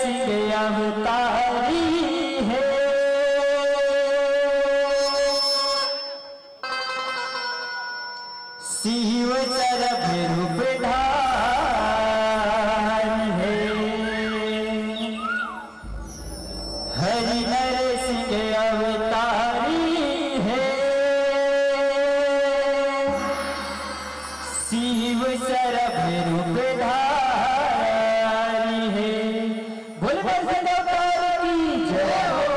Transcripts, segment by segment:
सिंह अवतारी है, शिव सरभ रूप धारी है। हरि नर सिंह अवतारी है, शिव सरभ रूप धारी है। बोल की जय हो।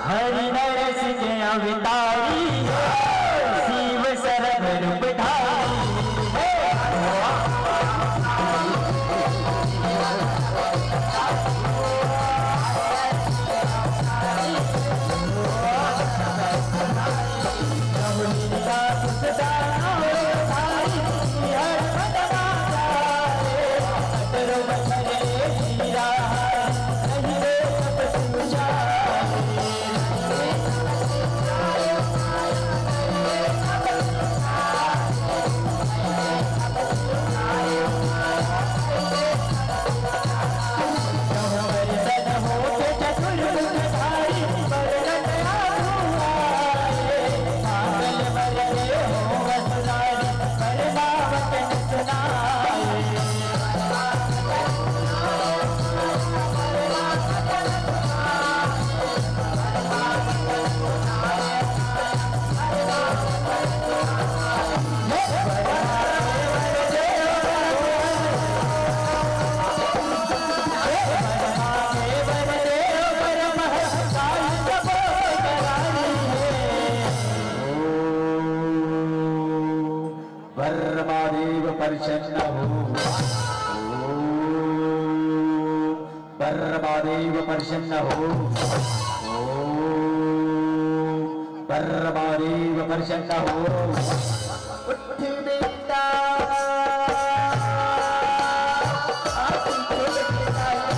हरि नर सिंह अवतारी है, शिव सरभ रूप धारी है। परमादेव प्रसन्न हो, परमादेव प्रसन्न हो, परमादेव प्रसन्न हो। उठ बेटा अति प्रसन्न हो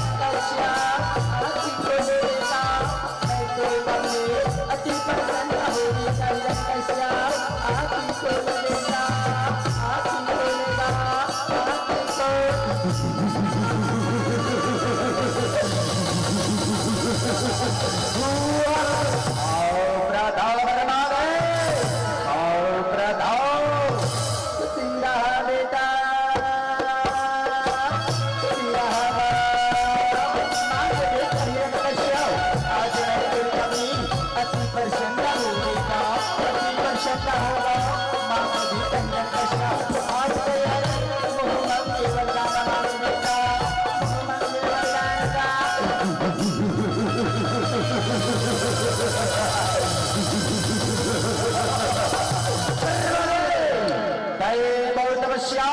बहुत तपस्या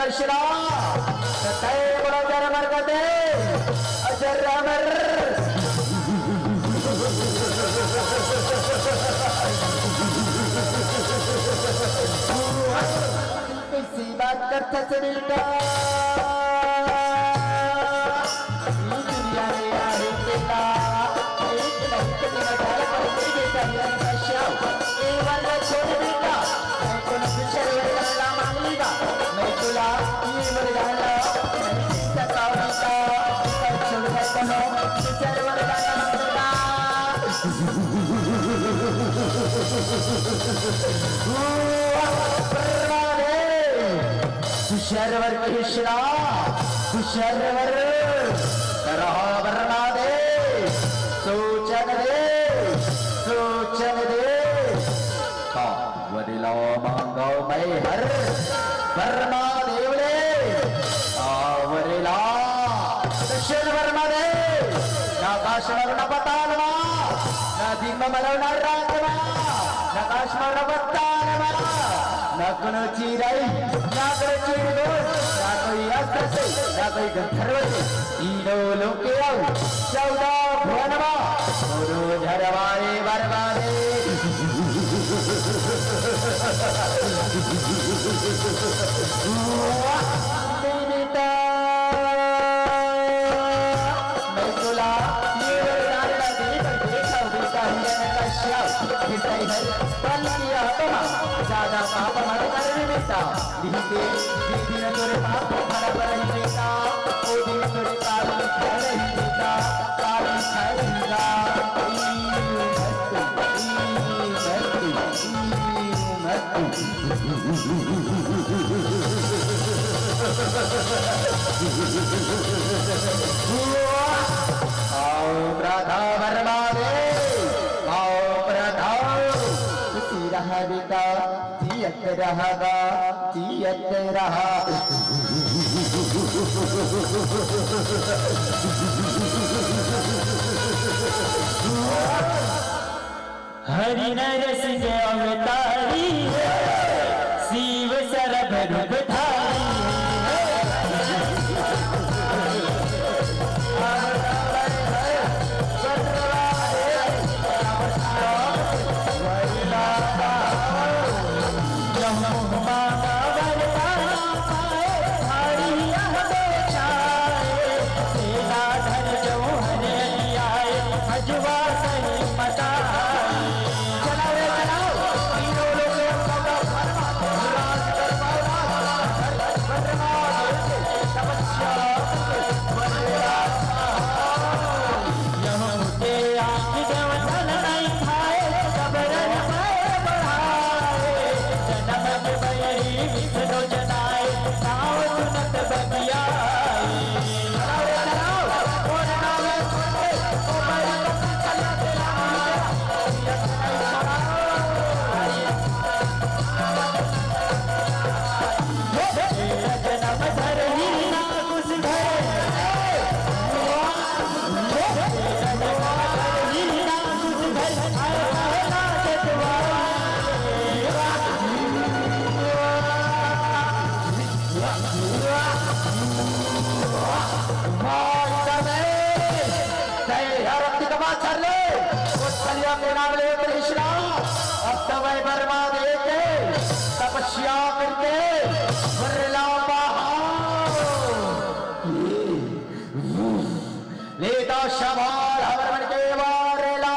जय श्री राम सत्य बोलो जय अमर गते अजर अमर किसी बात करता चलेगा दुनिया में आए बेटा एक नहीं तो मेरा डाल पर कोई बेटा नहीं का शाव ये वाला छोड़ बेटा मैं तो न पिछड़ वाला मांग लेगा मैं तुला ये मर डाला नहीं सकाओ बेटा पर छोड़ दे कनो पिछड़ वाला मांगेगा शर्वर कृष्णा शर्वर रहा वरना दे सोचन दे का वरिला मांगो मैं हर वरना देवले आवरिला दक्षिण वरना दे ना काश वरना पतालवा ना दिन मरना राजवा ना काश वरना पतालवा ना कुनो चिराई ना कोई चिड़गो ना कोई अस्त्र से ना कोई गंधर्व से तीनों लोके आओ 14 भुवनमा गुरु झरवाए बरबादे बेटा मैं तुला ये वरदान दे देखा बेटा हिरण का श्राप हिताई है बल किया तोमा ज्यादा पाप मत कर बेटा दीदी दीदी ने तोरे पाप भरा पर ही बेटा ओ दिन तोरे काल खाए रही बेटा काल खाए रहेगा आओ प्रधा बर्बादे आओ प्रधा खुशी रहा बेटा जियत रहा हरि नरस जय अवतारी शिव सरभ रूप धारी तपस्या करके लेता शबाल हवन के वारेला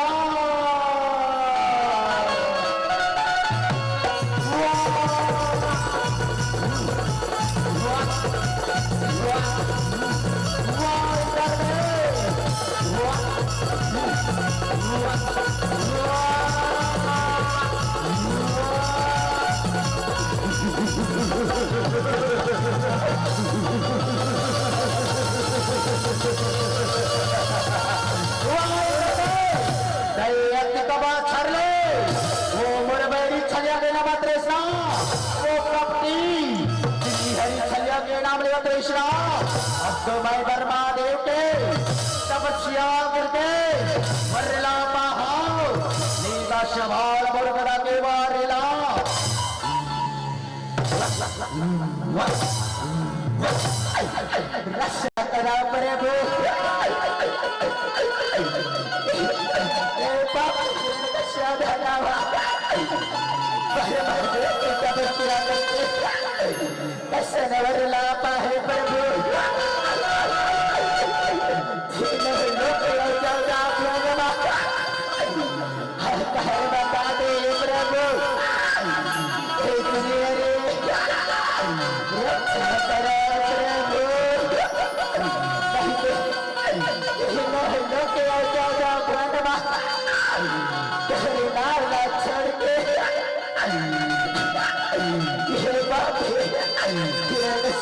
मैं बर्मा देव के तपस्या करके वरला पहाड़ नीला शबाल मुर्गरा के वारेला रक्षा करा प्रभु रक्षा धरावा कसनवरला पाहे प्रभु बता दे प्रभु रक्षा करा प्रभु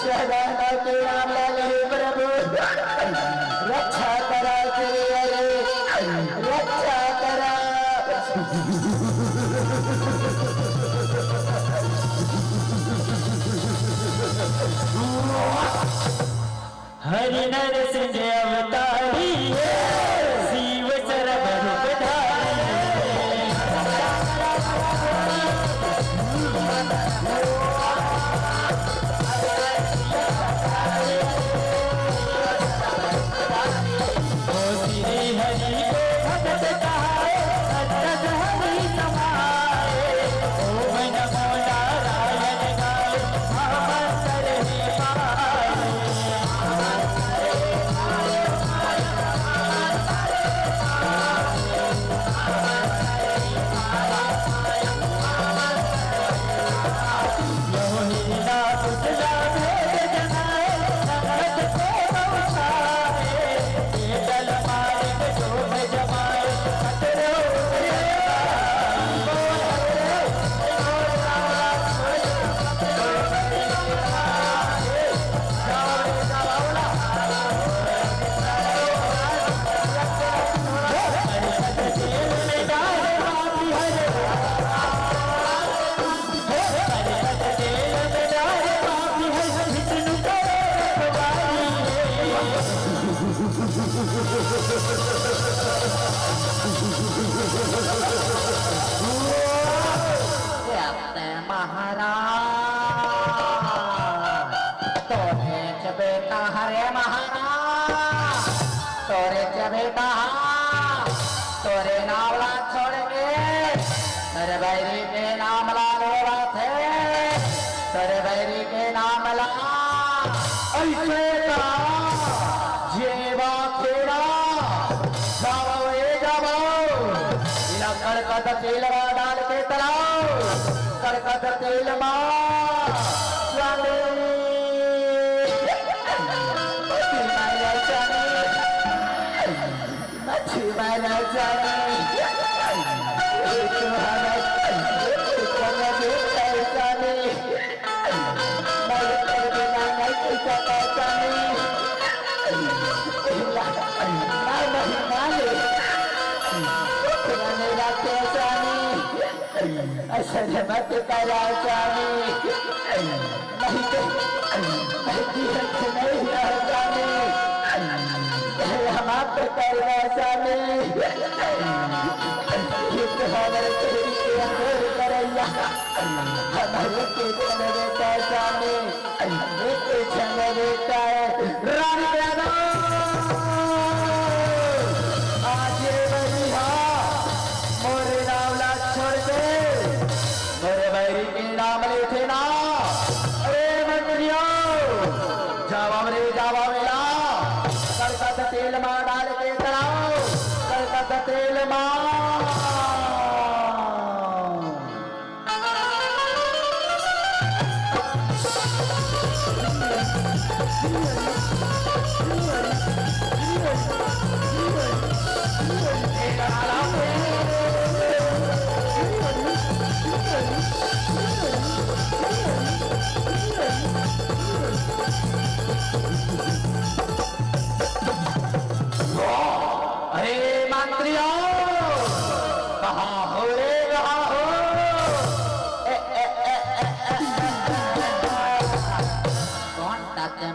छोड़ के प्रभु रक्षा करा रक्षा करा हरि नर सिंह अवतारी शिव सरब रूपधारी ओ श्री हरि को भगत कहाए अद्भुत हरि समाए ओम नमो नारायण गाए महामंत्र हे पाए मोहिना कुशला भेद जनाए नगद को पहुँचाए केतल मार्ग शोभ जमाए खतरो महाराज तोरे च बेटा हरे महाराज तोरे च बेटा तोरे नावला छोड़ के तेरे बैरी के नाम ला लेवा थे तेरे बैरी के नाम ला ऐसे का जेवा खेड़ा जाओ ये जाओ इला कड़कद तेल डाल के तलाओ कड़कद तेल ऐसा मत करा जाने नहीं तो नहीं जाने हम आप करना जाने हमारे के अंदर करैया हमारे के बेटा जाने बेटा रानी आज बलिहा मोरे नावला छोड़ दे मेरे बैरी के नाम ले थे ना अरे मंत्रियों जावा रे जावा मेला कड़कद तेल मां डाल के तलाओ कड़कद तेल मां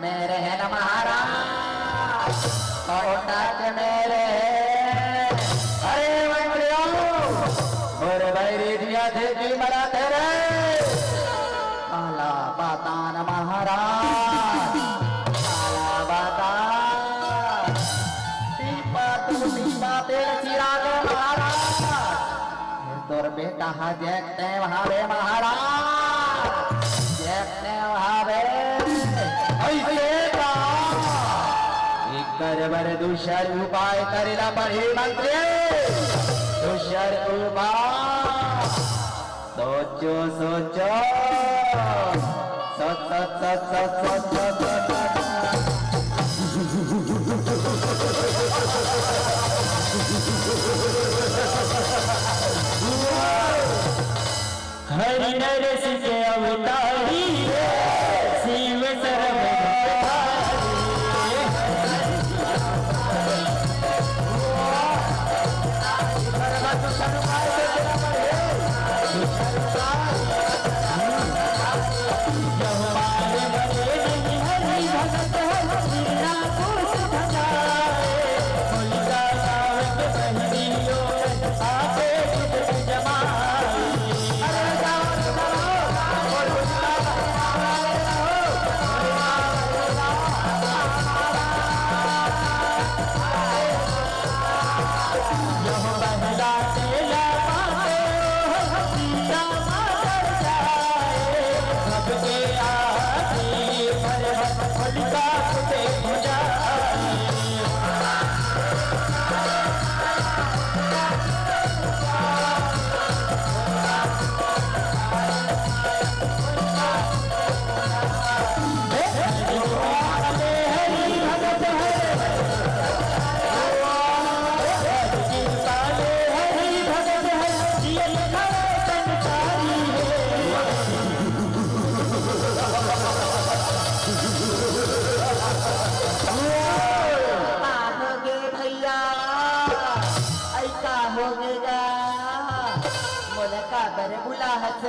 मेरे है महाराज मेरे अरे पातान महाराज काला बाता दीपा तू दीपा तेरे चिराग महाराज फिर तोर बेटा हा देखते वहावे महाराज देखते वहावे ऐसे का एक कर दूसर उपाय करेला पड़े मंत्री दूसर उपाय सोचो सोचो सोच सोच सोच सोच सोच सोच हरि नरस के अवतारी शिव सर्व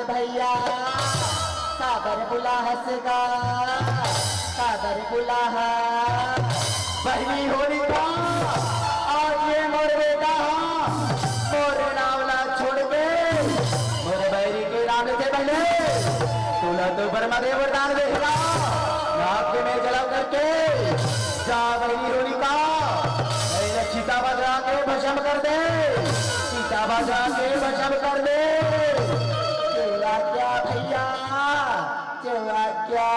भैया काबर बुला हंसगा काबर बुला बहनी होली का आज ये मोर बेटा मोर नावला छोड़ के मोर बैरी के नाम से पहले तुला तो ब्रह्मदेव वरदान देगा नाक में जलाव करके जा बहनी होली का सीता बजा के भस्म कर दे सीता बजा के भस्म कर दे क्या भैया चला क्या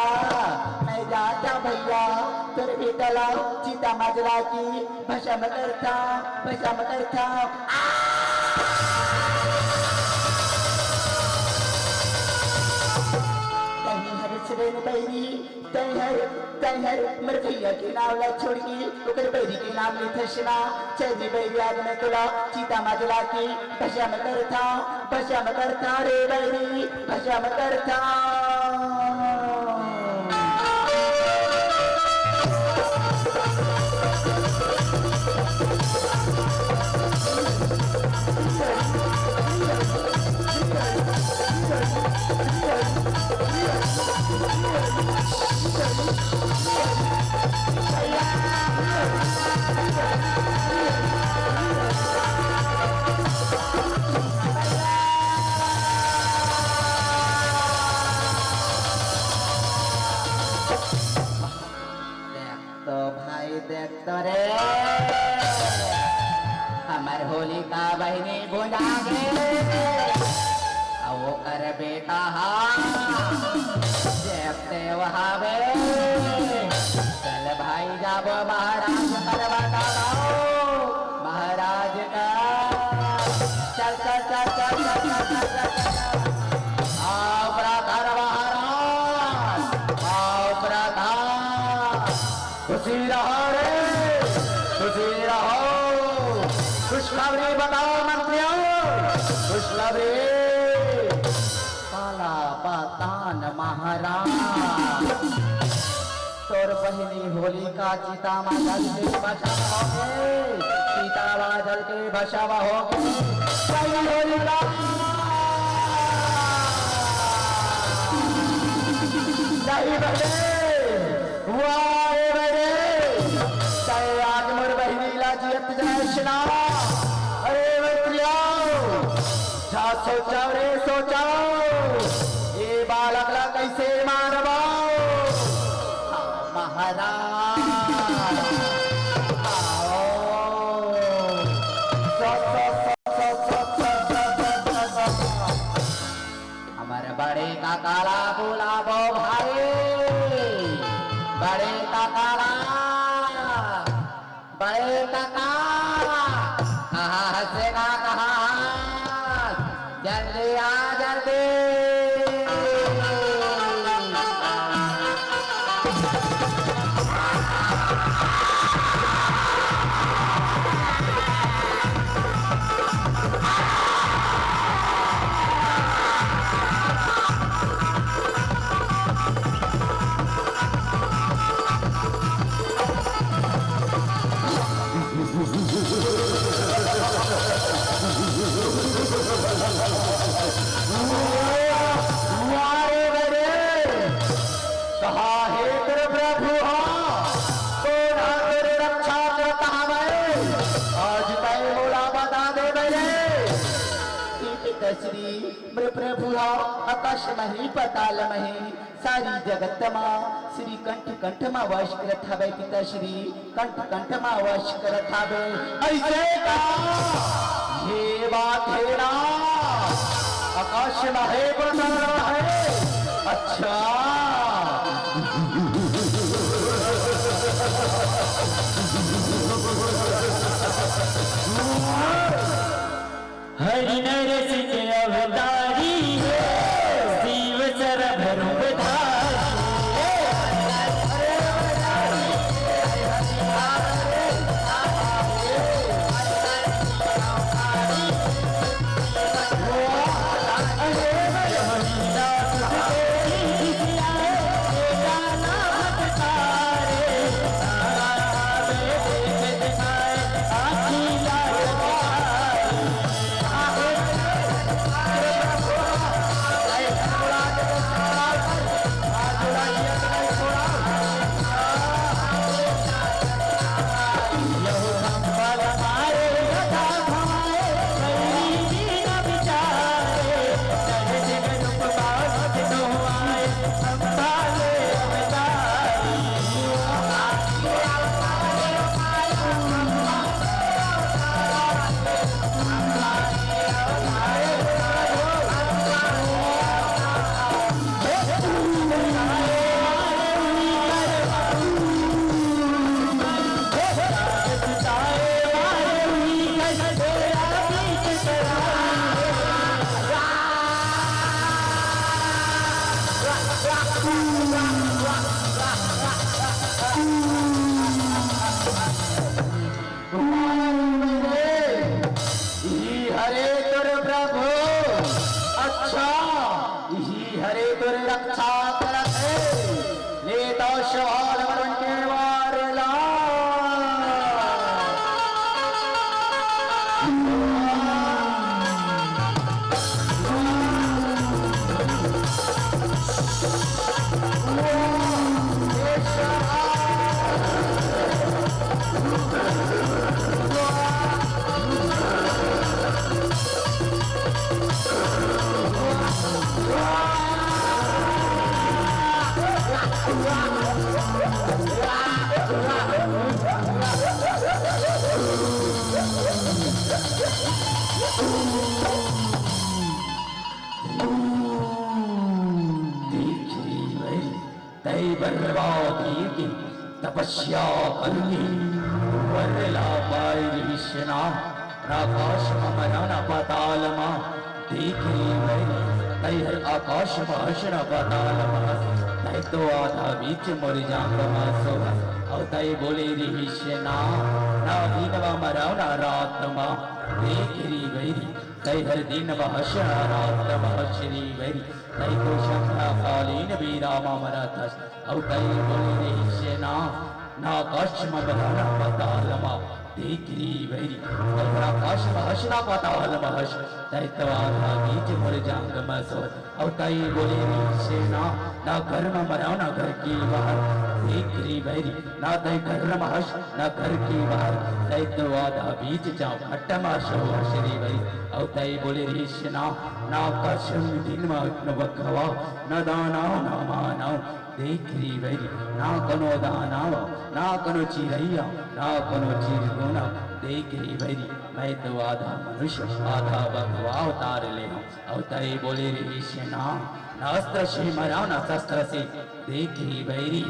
मैं जाता भैया तेरे बेटा लाओ सीता माजरा की भस्म करता बैरी तैहर मर भैया के नाम ला छोड़ी ओकर बैरी के नाम ले थसना चली बैरी आज मैं तुला सीता माजला की भस्म करता रे बैरी भस्म करता देखतो रे हमार होली का बहनी बुझा गे वो कर बेटा देखते वहाँ बे चल भाई जाबो महाराज करवा महाराज का चल चल चल चल चल चल चल आओ ब्रातार महाराज आओ ब्रातार खुशी रहो रे खुशी रहो खुशखबरी बताओ मंत्रियों खुशखबरी काला पातान महाराज तोर बहिनी होलिका चिता माजल के बचाव होगे सीता माजल के बचाव होगे सही होलिका सही बने वाह बने चाहे आज मोर बहिनी लाजियत जैसना अरे मंत्रियों जा सोचाओ रे सोचाओ ये बालक ला कैसे मारवा काकाला बुलावो भाई, बड़े काकाला, बड़े काका कहाँ हंसेगा कहाँ, जल्दी आ जल्दी। श्री प्रभु आकाश मही पताल मही सारी जगत मां श्री कंठ कंठ मा वास करत हवे पिता श्री कंठ कंठ मा वास करत हवे ऐसे का ये बात है ना आकाश महे पताल है अच्छा हरि नर सिंह अवतारी शिव सर भरू तपस्या करनी वरला पाई विष्णा आकाश मरण पाताल मा देख तै हर आकाश भाषण पाताल मा तै तो आधा बीच मर जांग मासो और तै बोले रे विष्णा ना दिन मरण रात मा देख री वैरी तै हर दिन भाषण रात मा श्री वैरी तै तो शंका कालीन वीरा मरत और तै बोले रे विष्णा ना आकाश मरण पाताल मा देख री वैरी आकाश भाषण पाताल महश तैतवाधा बीच मर जांग मसो और तै बोले रे सेना ना घर में मराओ ना घर की बाहर देख री वैरी ना तै घर महश ना घर की बाहर तैतवाधा बीच जाओ घट माशो श्री वैरी और तै बोले रे सेना ना आकाश दिन में बखवा न दानाओ ना मानाओ देख री वैरी ना कनो दानाओ ना कनो चिरैया ना कनो चिरगुना देख री वैरी मैं तो आधा मनुष्य आधा भगवा अवतार ले हूँ और तय बोले रे सेना नास्त्र से मराव ना शस्त्र से देखी बैरी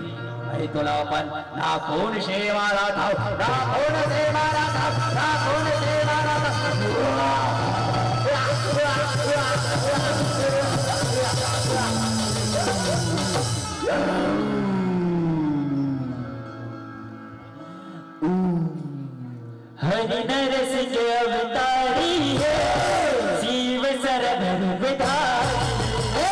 मैं तुला पण ना कोण से मारा था ना कोण से मारा था ना कोण से मारा था हरि नरस के अवतारी है शिव सरभर विधारी है।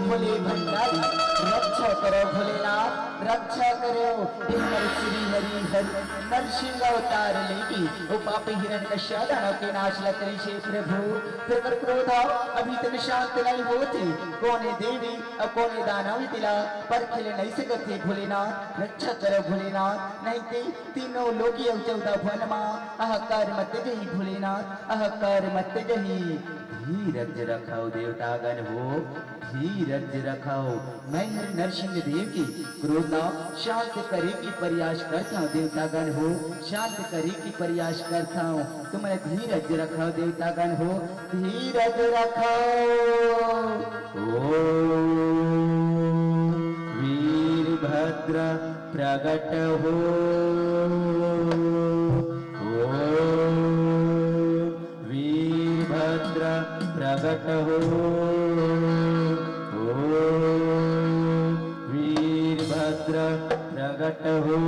भोले भंडारी रक्षा करो भोलेनाथ रक्षा करो। हर श्री हरि हर नरसिंह अवतार लेगी वो पापी हिरण कश्यप दानव के नाश लकड़ी से प्रभु फिर क्रोध अभी तक शांत नहीं होती कोने देवी और कोने दानव तिला पर खिले नहीं सकते भोलेनाथ रक्षा करो भोलेनाथ नहीं ते तीनों लोकी चौदह भुवन अहकार मत जही भोलेनाथ अहकार मत जही। धीरज रखाओ देवतागण हो धीरज रखाओ मैं नरसिंह देव की क्रोध शांत करे की प्रयास करता हूँ देवतागण हो शांत करे की प्रयास करता हूँ तुम्हें धीरज रखाओ देवतागण हो धीरज रखाओ। ओ वीरभद्र प्रगट हो वीरभद्र प्रगट हो वीरभद्र प्रगट हो।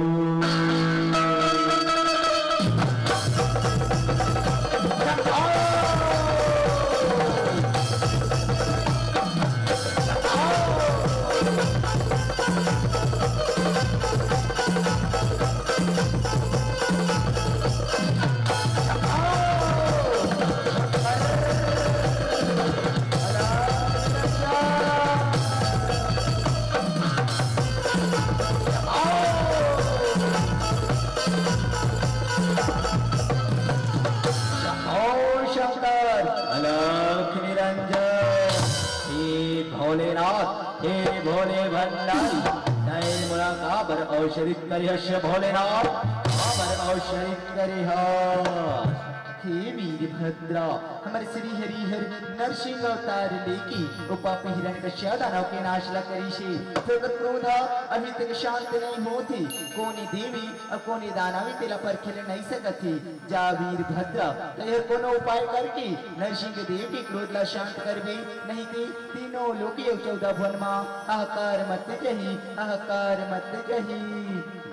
भोलेनाथ हे भोले भंडारी नए मुलाकाबर औषधित करिहश भोलेनाथ काबर औषधित करिहश। हे वीरभद्रा हमारे श्री हरिहर नरसिंह अवतार लेकी उपापी हिरण कश्यप दानव के नाश ला करी से फिर क्रोध अभी तक शांत नहीं होती कोनी देवी और कोनी दानवी तिला पर खेल नहीं सकती जा वीरभद्रा यह कोनो उपाय करके नरसिंह देव की क्रोध ला शांत कर भी नहीं थी तीनों लोकी 14 भुवन अहकार मत जही अहकार मत जही।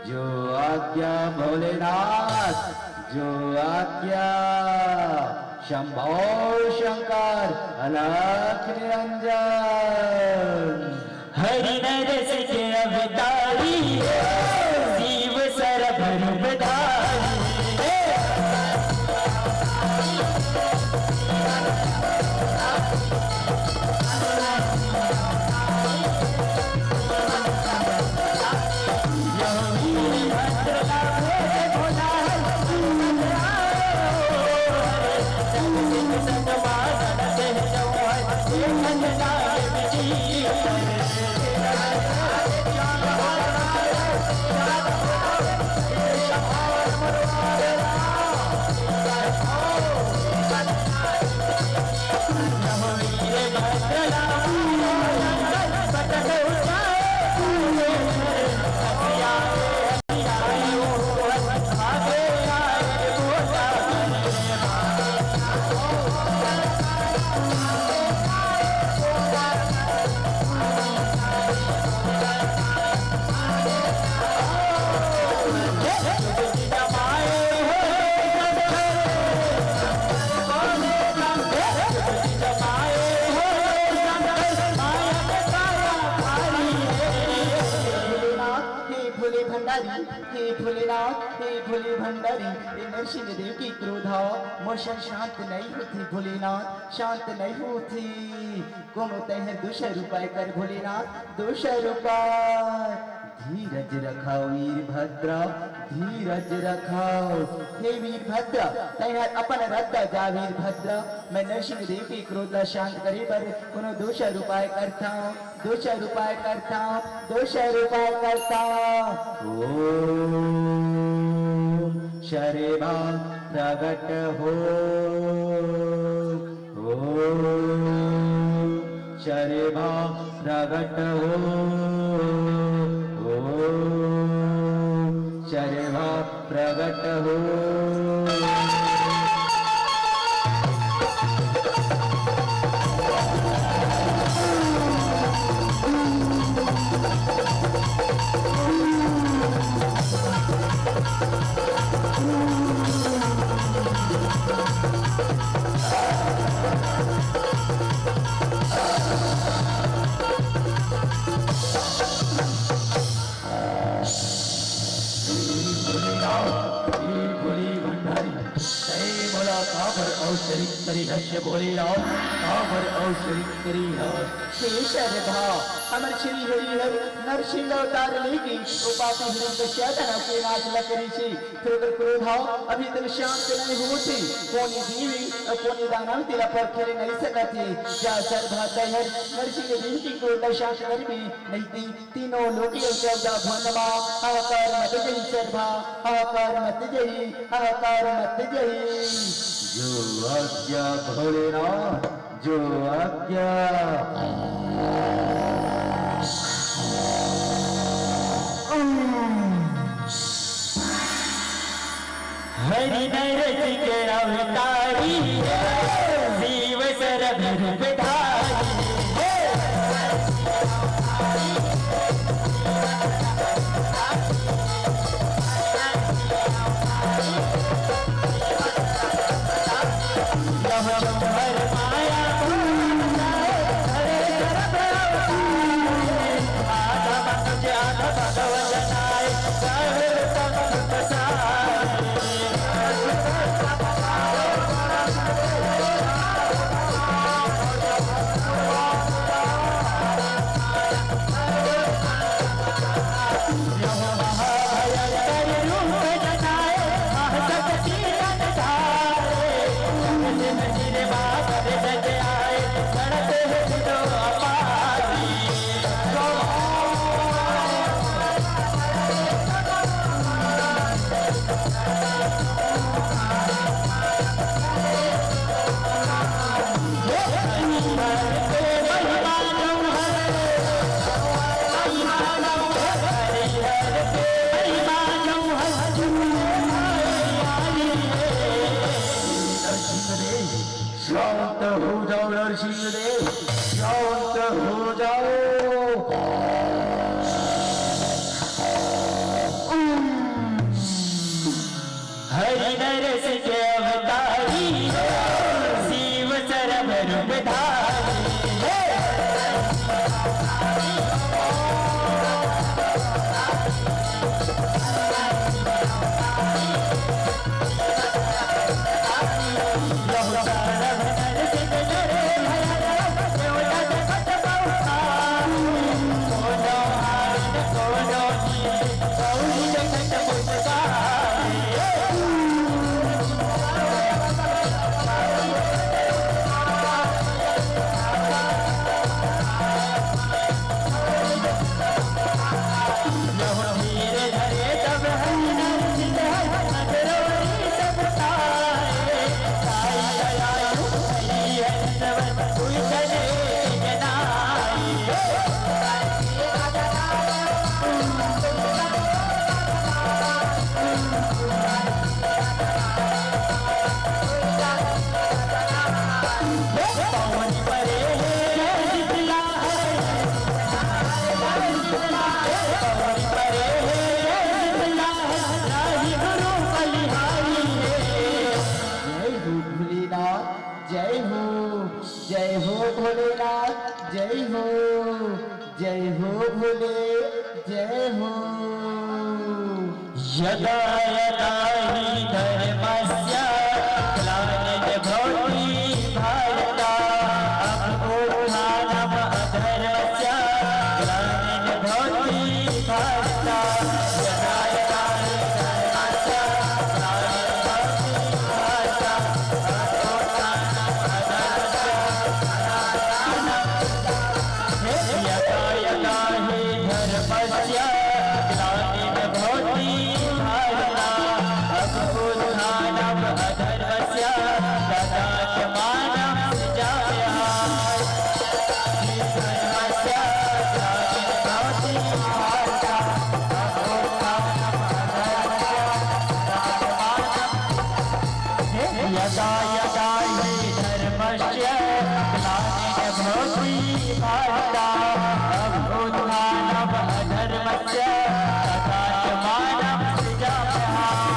जो आज्ञा भोलेनाथ जो आज्ञा शंभो शंकर अलख निरंजन। हरि नरस के अवतारी शिव सरभर विधारी महावीर भंडारी ये नरसिंह देव की क्रोधा मोशन शांत नहीं होती भोलेनाथ शांत नहीं होती कोनो तहर दूसर उपाय कर भोलेनाथ दूसर उपाय धीरज रखाओ वीरभद्र धीरज रखाओ हे वीरभद्र तैयार अपन रद्द जा वीरभद्र मैं नरसिंह देव की क्रोध शांत करे पर कोनो दूसर उपाय करता हूँ दूसर उपाय करता हूँ दूसर उपाय करता हूँ ओम शरेभा प्रगट हो ओम शरेभा प्रगट हो शरेभा प्रगट हो अमर श्री हरिहर नरसिंह अवतार लेगी उपापी हिरण्यकश्यपना के नाश लकड़ी से फिर क्रोधा अभी तक शांत नहीं होती कोनी देवी और कोनी दानव तेरा पर खेल नहीं सकती जा सर्वधा दहर नरसिंह देव की क्रोध शांत कर भी नहीं थी तीनों लोग शब्द भनमा हाहाकार मत जही सर्वधा हाहाकार मत जही हाहाकार मत जही जो आज्ञा भोलेनाथ जो आज्ञा हरि नरसिंह के अवतारी शिव सरभ रूपधारी शांत हो जाओ नरसिंह देव शांत हो जाओ हरि नरसिंह के अवतारी शिव सरभ रूपधारी यदा यदा हि धर्मस्य ग्लानिर्भवति भारत अभ्युत्थानम् अधर्मस्य तदात्मानं सृजाम्यहम्।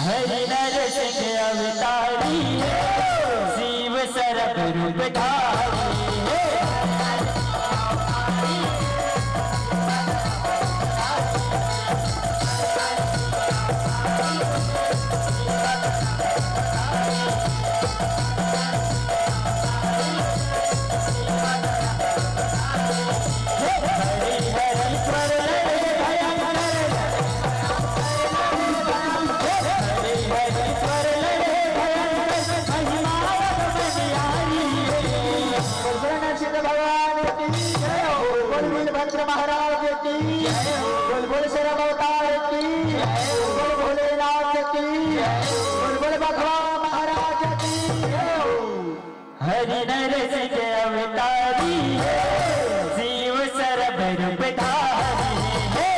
हरि नरसिंह अवतारी है, शिव सर्व रूपधारी है। महाराज की बुलबुल शर अवतार की बुलबुल भोलेनाथ की बुलबुल बखवा महाराज की। हरि नरसिंह अवतारी है, शिव सर्व रूपधारी है।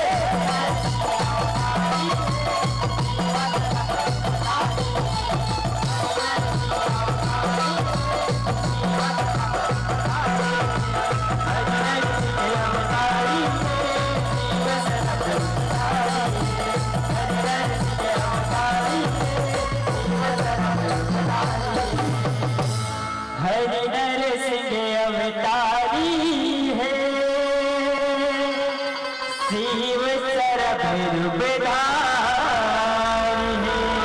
हरि नरसिंह अवतारी है, शिव सर्व रूपधारी।